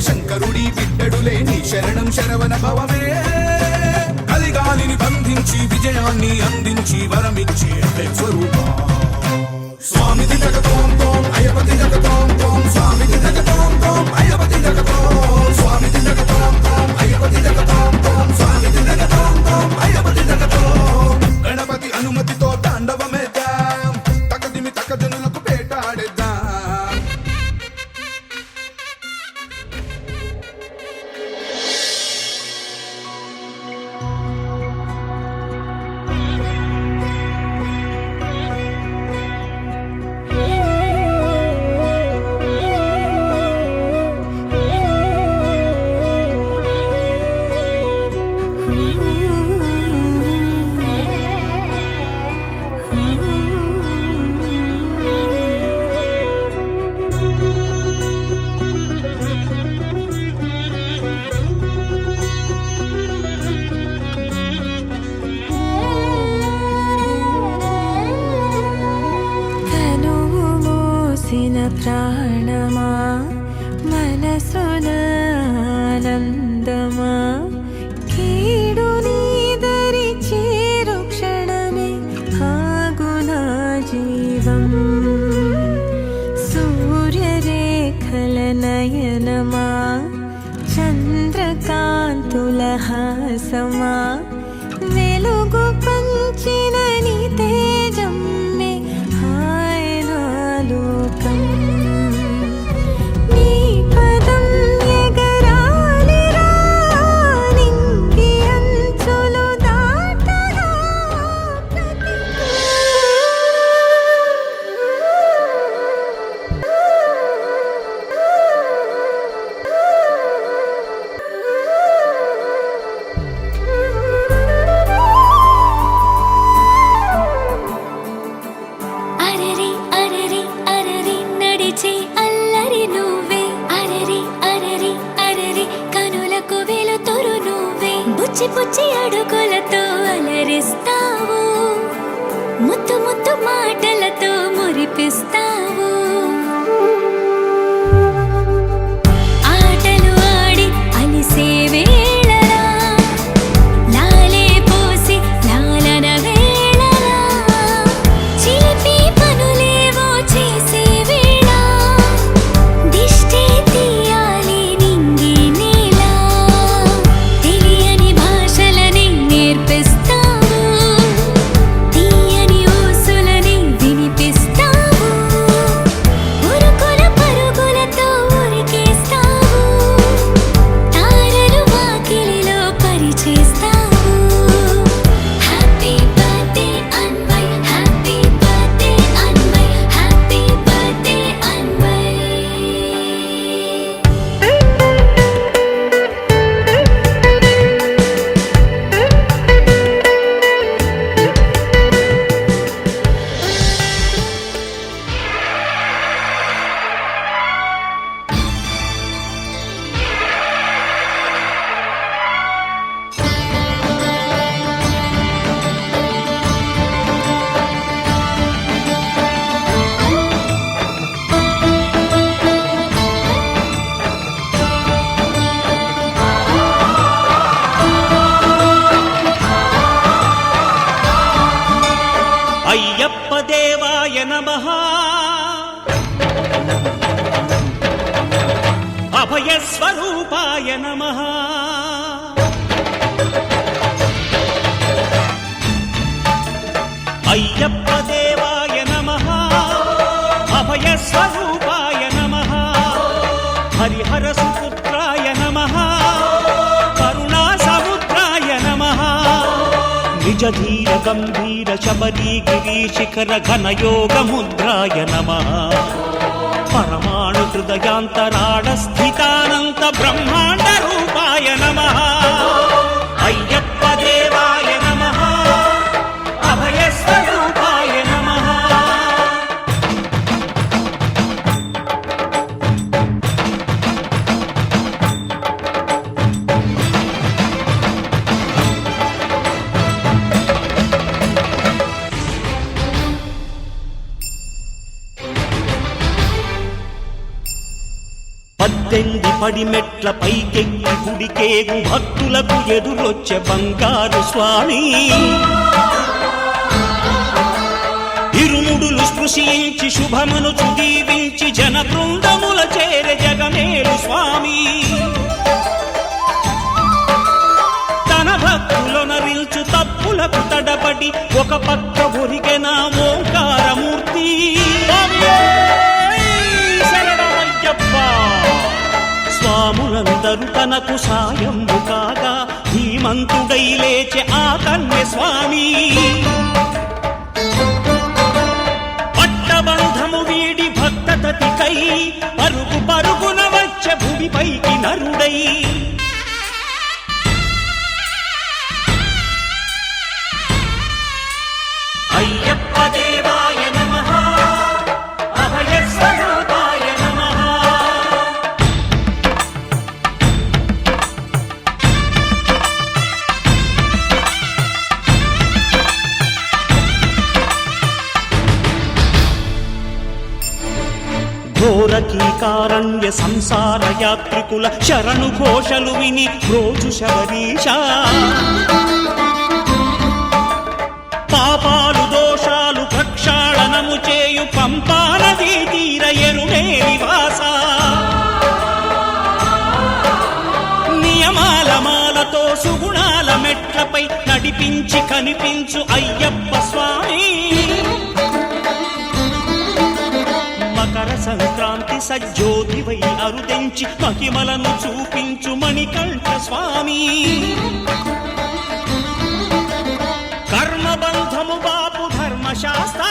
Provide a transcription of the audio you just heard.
శంకరుడి బిడ్డడులే నీ శరణం శరవణ భవమే కలిగాలిని బంధించి విజయాన్ని అందించి వరమిచ్చి స్వరూప స్వామి దిగతోం తోం అయ్యపతి దిగతోం తోం స్వామి దిగతోం తోం అయ్యపతి దిగతోం స్వామి దిగతోం తోం అయ్యపతి దిగతోం తోం స్వామి దిగతోం తోం అయ్యపతి దిగతోం గణపతి అనుమతితో తాండవమేద్దాం తకదిమి తకజనులకు పేటాడేద్దాం ప్రాణమా మనసున ఆనందమా కీడు నీదరి చేరు క్షణమే ఆగునా జీవం సూర్యరేఖల నయనమా చంద్రకాంతుల హాసమా వెలుగు పంచిన నీ తేజం లోకం నీ పదం ఎగరాలిరా నింగి అంచులు దాటగా పుచ్చి పుచ్చి అడుగులతో అలరిస్తావు ముత్తు ముత్తు మాటలతో మురిపిస్తావు ఆటలు ఆడి అలిసే వేళలా లాలే పోసి లాలన వేళలా చిలిపి పనులేవో చేసే వేళ దిష్టి తీయాలి నింగి నేలా తెలియని భాషలని నేర్పిస్తావు తీయని ఊసులని వినిపిస్తావు ఉరుకుల పరుగులతో ఉరికేస్తావు తారలు వాకిలిలో పరిచేస్తావు happy birthday Anvay happy birthday Anvay happy birthday Anvay Ayyappa దేవాయ నమః అభయ స్వరూపాయ నమః అయ్యప్ప దేవాయ నమః అభయ స్వరూపాయ నమః హరిహర సుపుత్రాయ నమః కరుణా సముద్రాయ నమః నిజ ధీర గంభీర శబరీ గిరీ శిఖర ఘన యోగ ముద్రాయ నమః పరమాణు హృదయాంతరాళ స్థితానంత బ్రహ్మాండ రూపాయ నమః అయ్యప్ప దేవాయ నమః అభయ స్వరూపాయ నమః 18 పడిమెట్ల పైకెక్కి గుడికేగు భక్తులకు ఎదురొచ్చే బంగారు స్వామి ఇరుముడులు స్పృశించి శుభమును దీవించి జన బృందముల చేర జగమేలు స్వామి తన భక్తులొనరిల్చు తప్పులకు తడబడి ఒక పక్క ఒరిగెన ఓంకారమూర్తి స్వాములందరూ తనకు సాయము కాగా ధీమంతుడై లేచె ఆ కన్య స్వామి పట్టబంధము వీడి భక్తతతికై పరుగు పరుగున వచ్చే భూమిపైకి నరుడై అయ్యప్ప దేవాయ నమః అభయ స్వరూపాయ నమః ఘోరకీకారణ్య సంసార యాత్రికుల శరణు ఘోషలు విని రోజు శబరీష పాపాలు దోషాలు ప్రక్షాళనము చేయు పంపా నదీ తీర ఎరుమే నివాస నియమాల మాలతో సుగుణాల మెట్లపై నడిపించి కనిపించు అయ్యప్ప స్వామి మకర సంక్రాంతి సజ్జోతివై అరుదెంచి మహిమలను చూపించు మణికంఠ స్వామి కర్మబంధము బాపు ధర్మశాస్త్ర